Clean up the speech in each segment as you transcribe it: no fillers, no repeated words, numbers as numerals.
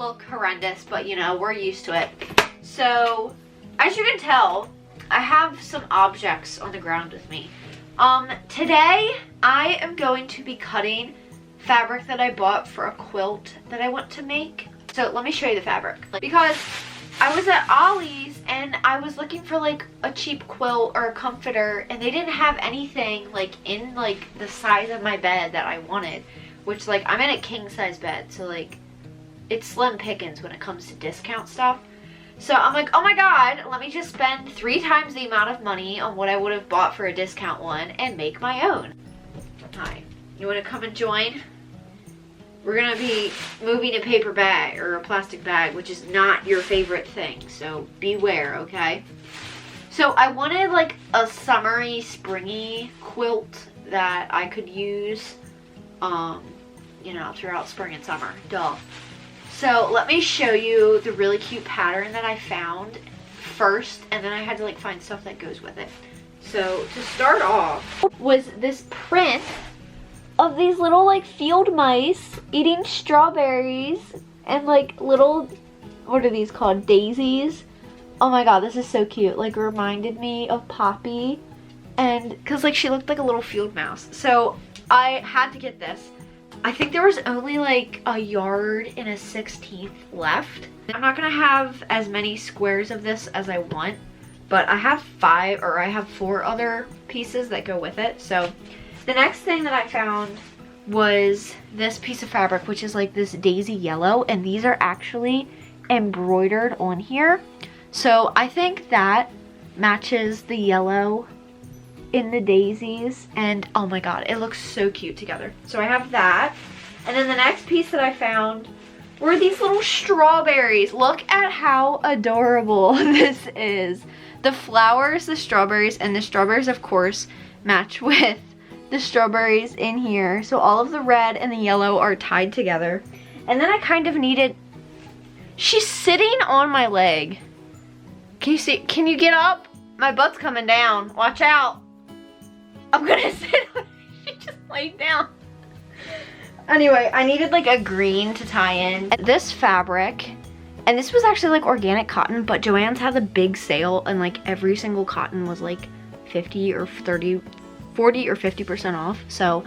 look horrendous, but you know, we're used to it. So, as you can tell, I have some objects on the ground with me. Today, I am going to be cutting fabric that I bought for a quilt that I want to make. So, let me show you the fabric. Because I was at Ollie's and I was looking for like a cheap quilt or a comforter, and they didn't have anything like in like the size of my bed that I wanted. Which, like, I'm in a king size bed, so like it's slim pickings when it comes to discount stuff. So I'm like, oh my god, let me just spend 3 times the amount of money on what I would have bought for a discount one and make my own. Hi, you want to come and join? We're gonna be moving a paper bag or a plastic bag, which is not your favorite thing, so beware, okay? So I wanted like a summery, springy quilt that I could use, you know, throughout spring and summer, duh. So let me show you the really cute pattern that I found first, and then I had to like find stuff that goes with it. So to start off was this print of these little like field mice eating strawberries and like little, what are these called, daisies. Oh my god, this is so cute. Like, reminded me of Poppy, and because like she looked like a little field mouse. So I had to get this. I think there was only like a yard and a 1/16 left. I'm not gonna have as many squares of this as I want, but I have 4 other pieces that go with it. So the next thing that I found was this piece of fabric, which is like this daisy yellow, and these are actually embroidered on here. So I think that matches the yellow in the daisies, and oh my god, it looks so cute together. So I have that, and then the next piece that I found were these little strawberries. Look at how adorable this is. The flowers, the strawberries, and the strawberries of course match with the strawberries in here. So all of the red and the yellow are tied together. And then I kind of needed, she's sitting on my leg. Can you see, can you get up? My butt's coming down, watch out. I'm gonna sit on it. She just laid down. Anyway, I needed like a green to tie in. This fabric, and this was actually like organic cotton, but Joann's had a big sale and like every single cotton was like 50 or 30, 40 or 50% off. So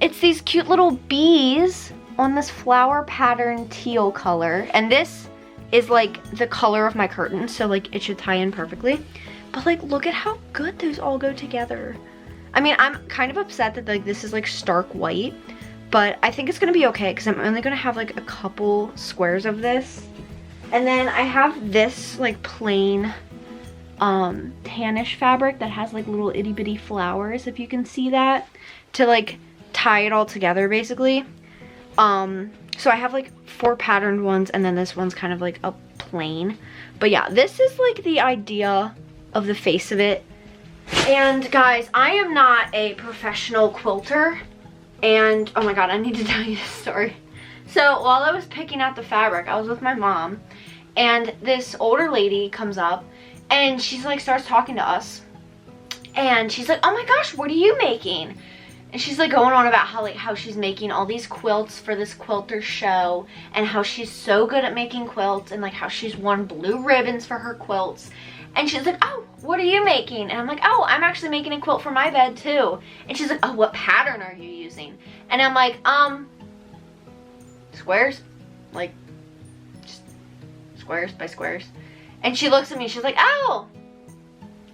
it's these cute little bees on this flower pattern teal color. And this is like the color of my curtain, so like it should tie in perfectly. But like, look at how good those all go together. I mean, I'm kind of upset that like this is like stark white, but I think it's gonna be okay because I'm only gonna have like a couple squares of this. And then I have this like plain tannish fabric that has like little itty bitty flowers, if you can see that, to like tie it all together basically. So I have like 4 patterned ones, and then this one's kind of like a plain. But yeah, this is like the idea of the face of it. And guys, I am not a professional quilter, and oh my god, I need to tell you this story. So while I was picking out the fabric, I was with my mom, and this older lady comes up and she's like starts talking to us, and she's like, oh my gosh, what are you making? And she's like going on about how she's making all these quilts for this quilter show, and how she's so good at making quilts, and like how she's won blue ribbons for her quilts. And she's like, oh, what are you making? And I'm like, oh, I'm actually making a quilt for my bed too. And she's like, oh, what pattern are you using? And I'm like, squares, like just squares by squares. And she looks at me, she's like, oh,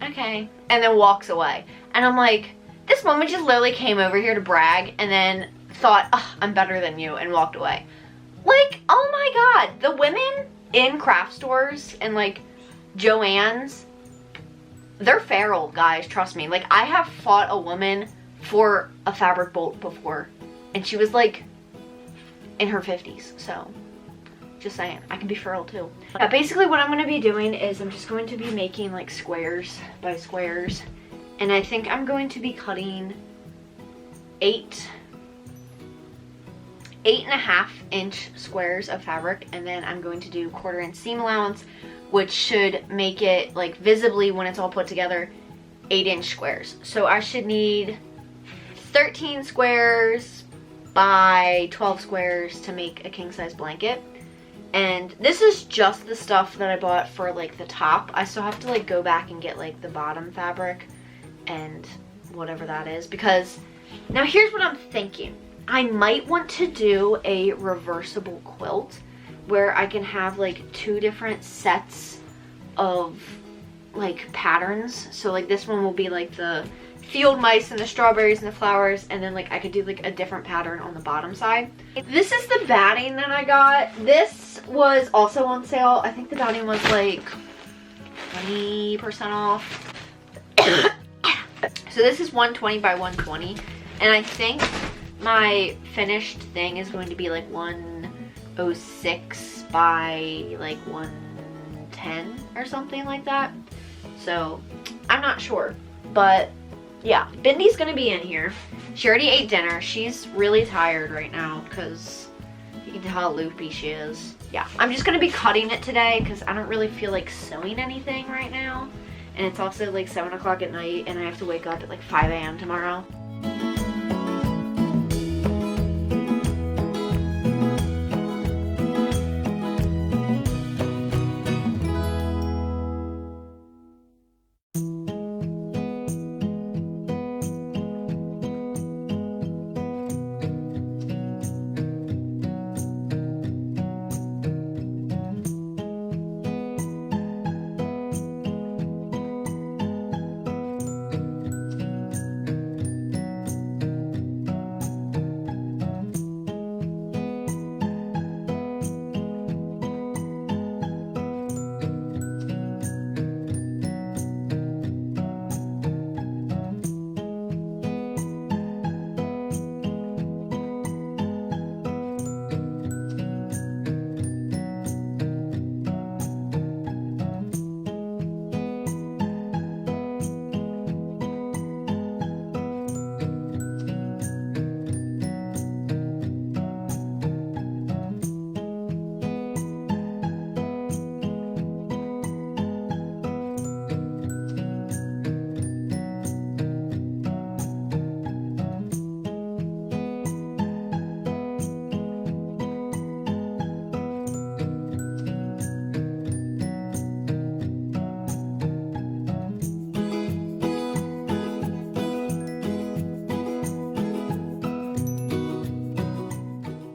okay, and then walks away. And I'm like, this woman just literally came over here to brag and then thought, oh, I'm better than you, and walked away. Like, oh my god, the women in craft stores and like Joann's, they're feral, guys, trust me. Like, I have fought a woman for a fabric bolt before, and she was like in her 50s, so just saying, I can be feral too. Basically what I'm going to be doing is I'm just going to be making like squares by squares, and I think I'm going to be cutting 8.5 inch squares of fabric, and then I'm going to do 1/4 inch seam allowance, which should make it like visibly, when it's all put together, 8 inch squares. So I should need 13 squares by 12 squares to make a king size blanket. And this is just the stuff that I bought for like the top. I still have to like go back and get like the bottom fabric and whatever that is, because now here's what I'm thinking. I might want to do a reversible quilt where I can have like 2 different sets of like patterns. So like this one will be like the field mice and the strawberries and the flowers, and then like I could do like a different pattern on the bottom side. This is the batting that I got. This was also on sale. I think the batting was like 20% off. So this is 120 by 120, and I think my finished thing is going to be like 106 by like 110 or something like that. So I'm not sure, but yeah, Bindy's gonna be in here. She already ate dinner. She's really tired right now because you can tell how loopy she is. Yeah, I'm just gonna be cutting it today because I don't really feel like sewing anything right now. And it's also like 7 o'clock at night and I have to wake up at like 5 a.m. tomorrow.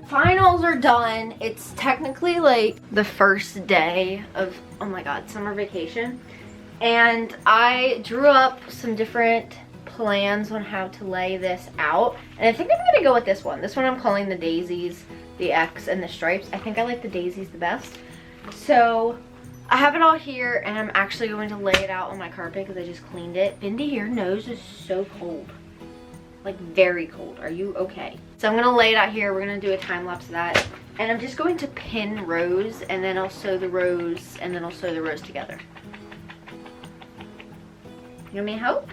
Finals are done. It's technically like the first day of, oh my god, summer vacation. And I drew up some different plans on how to lay this out. And I think I'm gonna go with this one. This one I'm calling the daisies, the X, and the stripes. I think I like the daisies the best. So I have it all here and I'm actually going to lay it out on my carpet because I just cleaned it. Bindi, your nose is so cold. Like very cold. Are you okay? So I'm gonna lay it out here. We're gonna do a time lapse of that. And I'm just going to pin rows and then I'll sew the rows and then I'll sew the rows together. You want me to help?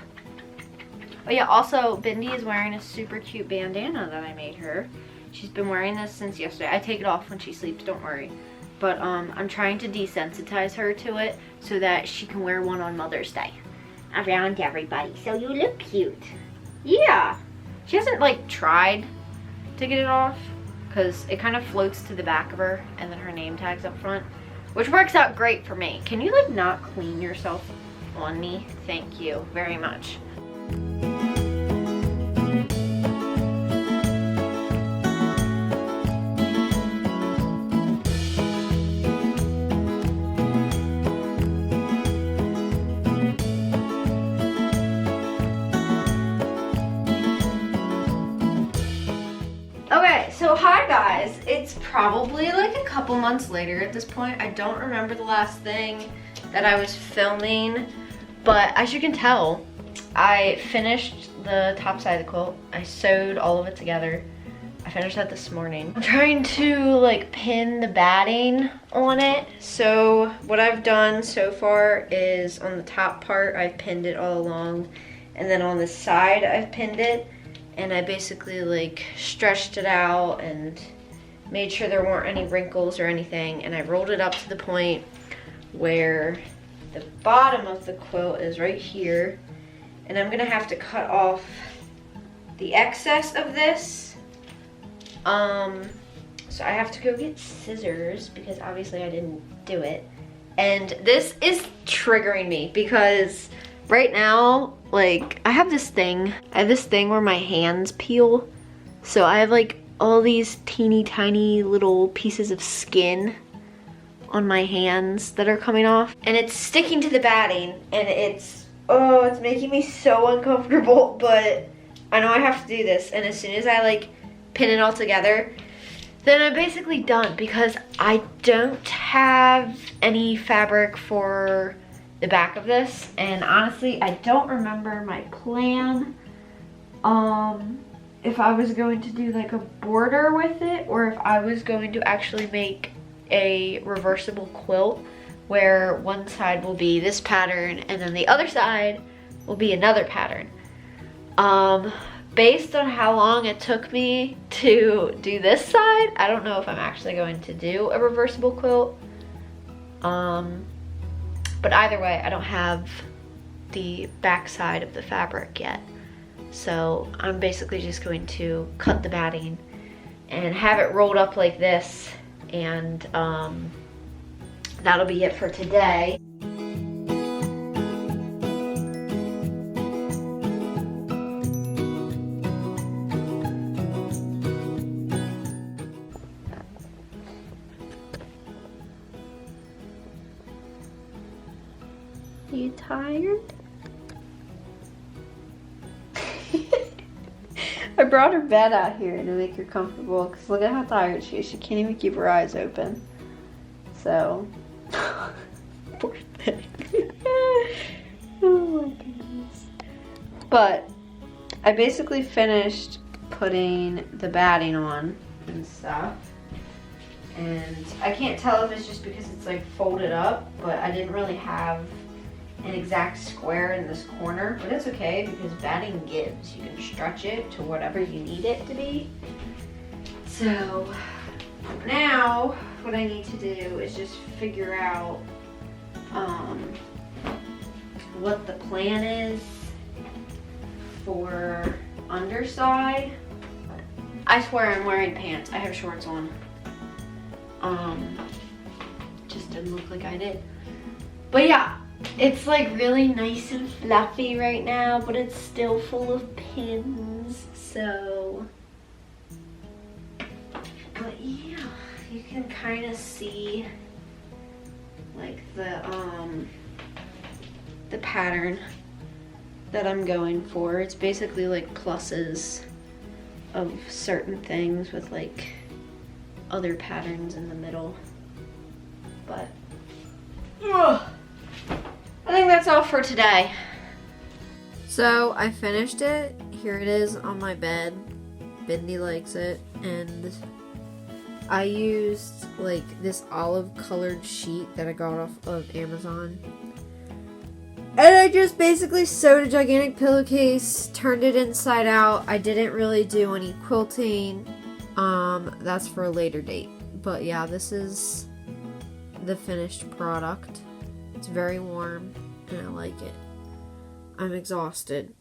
Oh yeah, also Bindi is wearing a super cute bandana that I made her. She's been wearing this since yesterday. I take it off when she sleeps, don't worry. But I'm trying to desensitize her to it so that she can wear one on Mother's Day around everybody. So you look cute. Yeah. She hasn't like tried to get it off because it kind of floats to the back of her and then her name tag's up front, which works out great for me. Can you like not clean yourself on me? Thank you very much. Okay, so hi guys. It's probably like a couple months later at this point. I don't remember the last thing that I was filming, but as you can tell, I finished the top side of the quilt. I sewed all of it together. I finished that this morning. I'm trying to like pin the batting on it. So what I've done so far is on the top part, I've pinned it all along, and then on the side, I've pinned it. And I basically like stretched it out and made sure there weren't any wrinkles or anything. And I rolled it up to the point where the bottom of the quilt is right here. And I'm gonna have to cut off the excess of this. So I have to go get scissors because obviously I didn't do it. And this is triggering me because right now, like, I have this thing where my hands peel. So I have like all these teeny tiny little pieces of skin on my hands that are coming off. And it's sticking to the batting and it's making me so uncomfortable, but I know I have to do this. And as soon as I like pin it all together, then I'm basically done because I don't have any fabric for the back of this. And honestly, I don't remember my plan. If I was going to do like a border with it or if I was going to actually make a reversible quilt where one side will be this pattern and then the other side will be another pattern. Based on how long it took me to do this side, I don't know if I'm actually going to do a reversible quilt. But either way, I don't have the back side of the fabric yet. So I'm basically just going to cut the batting and have it rolled up like this, and that'll be it for today. You tired? I brought her bed out here to make her comfortable because look at how tired she is. She can't even keep her eyes open. So, poor thing. Oh my goodness. But I basically finished putting the batting on and stuff. And I can't tell if it's just because it's like folded up, but I didn't really have an exact square in this corner, but it's okay because batting gives. You can stretch it to whatever you need it to be. So now what I need to do is just figure out what the plan is for underside. I swear I'm wearing pants. I have shorts on. Just didn't look like I did. But yeah. It's like really nice and fluffy right now, but it's still full of pins, so. But yeah, you can kind of see like the pattern that I'm going for. It's basically like pluses of certain things with like other patterns in the middle, but. Ugh. I think that's all for today. So I finished it. Here it is on my bed. Bindi likes it. And I used like this olive colored sheet that I got off of Amazon. And I just basically sewed a gigantic pillowcase, turned it inside out. I didn't really do any quilting. That's for a later date. But yeah, this is the finished product. It's very warm and I like it. I'm exhausted.